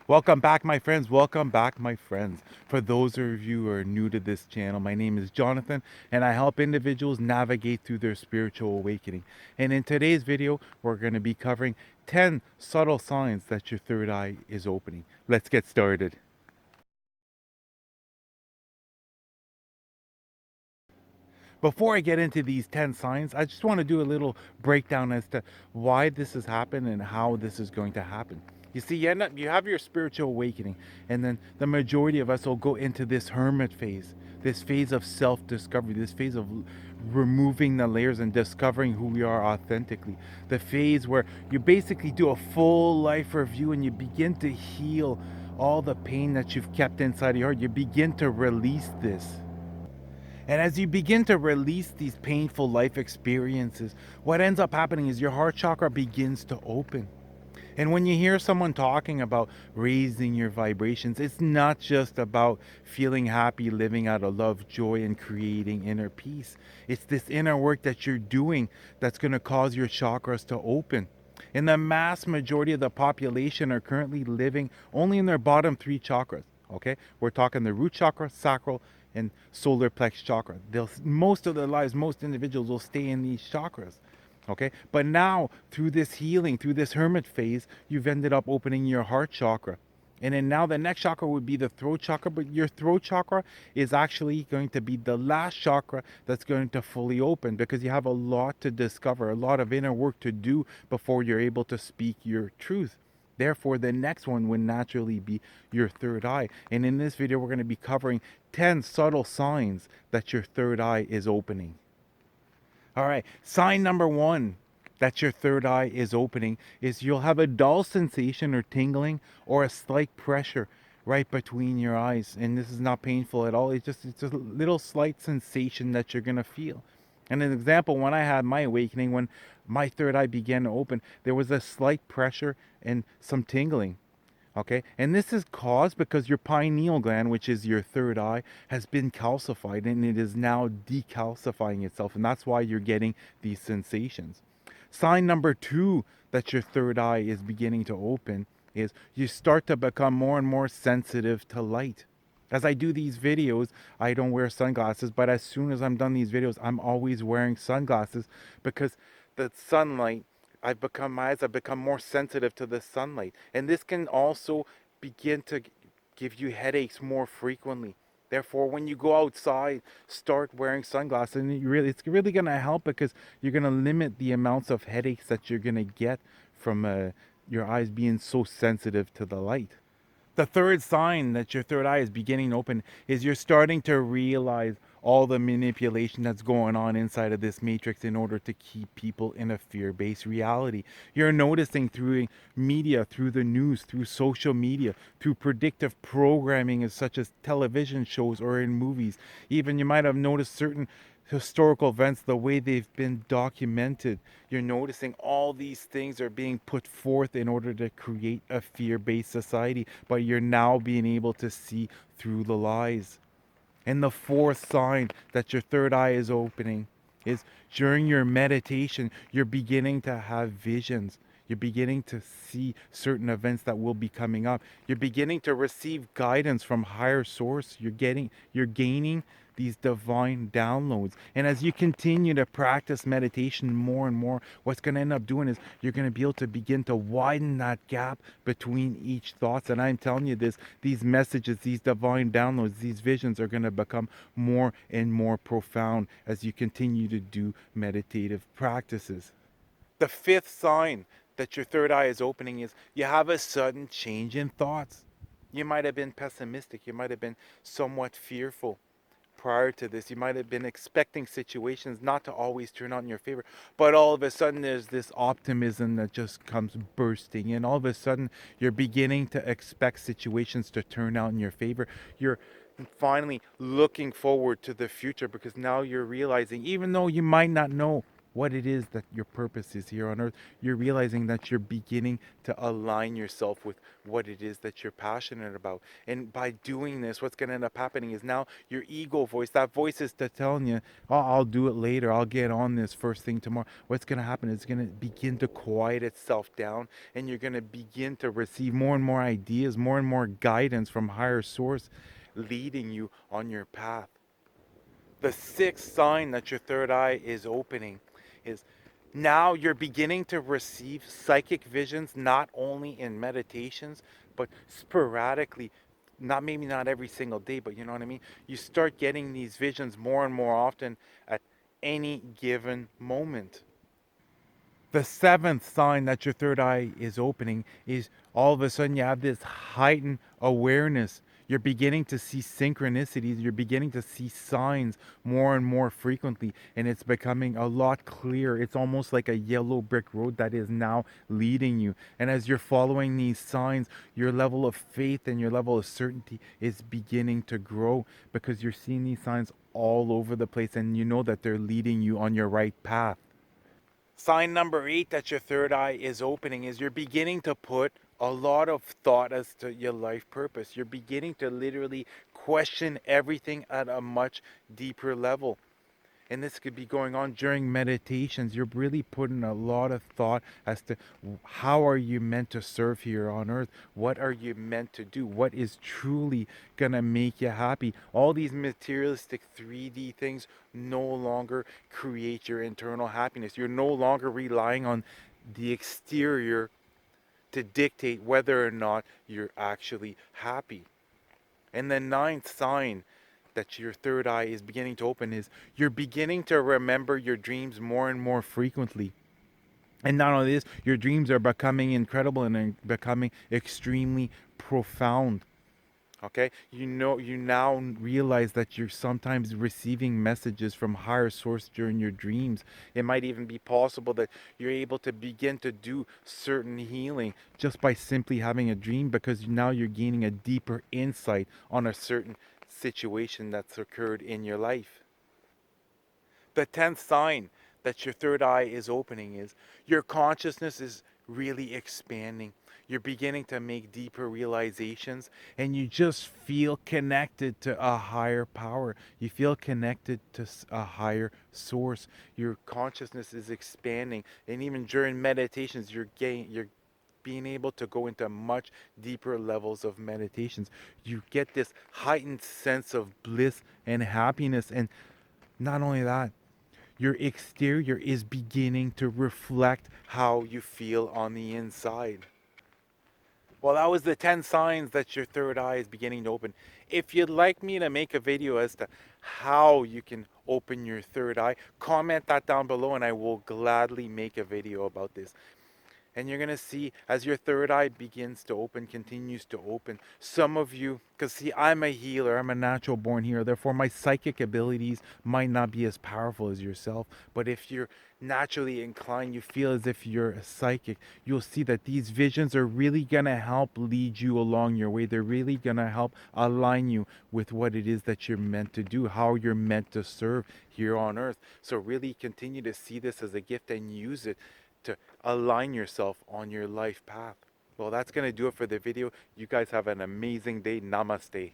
Welcome back, my friends. Welcome back, my friends. For those of you who are new to this channel, my name is Jonathan, and I help individuals navigate through their spiritual awakening. And in today's video, we're going to be covering 10 subtle signs that your third eye is opening. Let's get started. Before I get into these 10 signs, I just want to do a little breakdown as to why this has happened and how this is going to happen. You see, you have your spiritual awakening, and then the majority of us will go into this hermit phase, this phase of self discovery, this phase of removing the layers and discovering who we are authentically. The phase where you basically do a full life review and you begin to heal all the pain that you've kept inside your heart. You begin to release this. And as you begin to release these painful life experiences, what ends up happening is your heart chakra begins to open. And when you hear someone talking about raising your vibrations, it's not just about feeling happy, living out of love, joy, and creating inner peace. It's this inner work that you're doing that's going to cause your chakras to open. And the mass majority of the population are currently living only in their bottom three chakras. Okay, we're talking the root chakra, sacral, and solar plex chakra. Most of their lives, most individuals will stay in these chakras. Okay, but now through this healing, through this hermit phase, you've ended up opening your heart chakra. And then now the next chakra would be the throat chakra, but your throat chakra is actually going to be the last chakra that's going to fully open because you have a lot to discover, a lot of inner work to do before you're able to speak your truth. Therefore, the next one would naturally be your third eye. And in this video, we're going to be covering 10 subtle signs that your third eye is opening. All right, sign number one that your third eye is opening is you'll have a dull sensation or tingling or a slight pressure right between your eyes. And this is not painful at all. It's just a little slight sensation that you're gonna feel. And an example, when I had my awakening, when my third eye began to open, there was a slight pressure and some tingling. Okay, and this is caused because your pineal gland, which is your third eye, has been calcified and it is now decalcifying itself, and that's why you're getting these sensations. Sign number two that your third eye is beginning to open is you start to become more and more sensitive to light. As I do these videos, I don't wear sunglasses, but as soon as I'm done these videos, I'm always wearing sunglasses because the sunlight, my eyes have become more sensitive to the sunlight. And this can also begin to give you headaches more frequently. Therefore, when you go outside, start wearing sunglasses, and it's really going to help because you're going to limit the amounts of headaches that you're going to get from your eyes being so sensitive to the light. The third sign that your third eye is beginning to open is you're starting to realize all the manipulation that's going on inside of this matrix in order to keep people in a fear-based reality. You're noticing through media, through the news, through social media, through predictive programming as such as television shows or in movies. Even you might have noticed certain historical events, the way they've been documented. You're noticing all these things are being put forth in order to create a fear-based society, but you're now being able to see through the lies. And the fourth sign that your third eye is opening is during your meditation, you're beginning to have visions. You're beginning to see certain events that will be coming up. You're beginning to receive guidance from higher source. You're gaining these divine downloads. And as you continue to practice meditation more and more, what's going to end up doing is you're going to be able to begin to widen that gap between each thoughts. And I'm telling you this, these messages, these divine downloads, these visions are going to become more and more profound as you continue to do meditative practices. The fifth sign that your third eye is opening is you have a sudden change in thoughts. You might have been pessimistic. You might have been somewhat fearful prior to this. You might have been expecting situations not to always turn out in your favor, but all of a sudden there's this optimism that just comes bursting in. All of a sudden you're beginning to expect situations to turn out in your favor. You're finally looking forward to the future because now you're realizing, even though you might not know what it is that your purpose is here on earth. You're realizing that you're beginning to align yourself with what it is that you're passionate about. And by doing this, what's going to end up happening is now your ego voice, that voice is to telling you, oh, I'll do it later. I'll get on this first thing tomorrow. What's going to happen is it's going to begin to quiet itself down, and you're going to begin to receive more and more ideas, more and more guidance from higher source leading you on your path. The sixth sign that your third eye is opening is now you're beginning to receive psychic visions, not only in meditations, but sporadically. Not maybe not every single day, but you know what I mean? You start getting these visions more and more often at any given moment. The seventh sign that your third eye is opening is all of a sudden you have this heightened awareness. You're beginning to see synchronicities, you're beginning to see signs more and more frequently, and it's becoming a lot clearer. It's almost like a yellow brick road that is now leading you. And as you're following these signs, your level of faith and your level of certainty is beginning to grow because you're seeing these signs all over the place and you know that they're leading you on your right path. Sign number 8 that your third eye is opening is you're beginning to put a lot of thought as to your life purpose. You're beginning to literally question everything at a much deeper level. And this could be going on during meditations. You're really putting a lot of thought as to how are you meant to serve here on earth? What are you meant to do? What is truly going to make you happy? All these materialistic 3D things no longer create your internal happiness. You're no longer relying on the exterior to dictate whether or not you're actually happy. And the ninth sign that your third eye is beginning to open is you're beginning to remember your dreams more and more frequently. And not only this, your dreams are becoming incredible and becoming extremely profound. Okay, you now realize that you're sometimes receiving messages from higher source during your dreams. It might even be possible that you're able to begin to do certain healing just by simply having a dream because now you're gaining a deeper insight on a certain situation that's occurred in your life. The 10th sign that your third eye is opening is your consciousness is really expanding. You're beginning to make deeper realizations and you just feel connected to a higher power. You feel connected to a higher source. Your consciousness is expanding, and even during meditations you're being able to go into much deeper levels of meditations. You get this heightened sense of bliss and happiness, and not only that, your exterior is beginning to reflect how you feel on the inside. Well, that was the 10 signs that your third eye is beginning to open. If you'd like me to make a video as to how you can open your third eye, comment that down below and I will gladly make a video about this. And you're going to see as your third eye begins to open, continues to open. Some of you, because see, I'm a healer, I'm a natural born healer. Therefore, my psychic abilities might not be as powerful as yourself. But if you're naturally inclined, you feel as if you're a psychic, you'll see that these visions are really going to help lead you along your way. They're really going to help align you with what it is that you're meant to do, how you're meant to serve here on earth. So really continue to see this as a gift and use it to align yourself on your life path. Well, that's going to do it for the video. You guys have an amazing day. Namaste.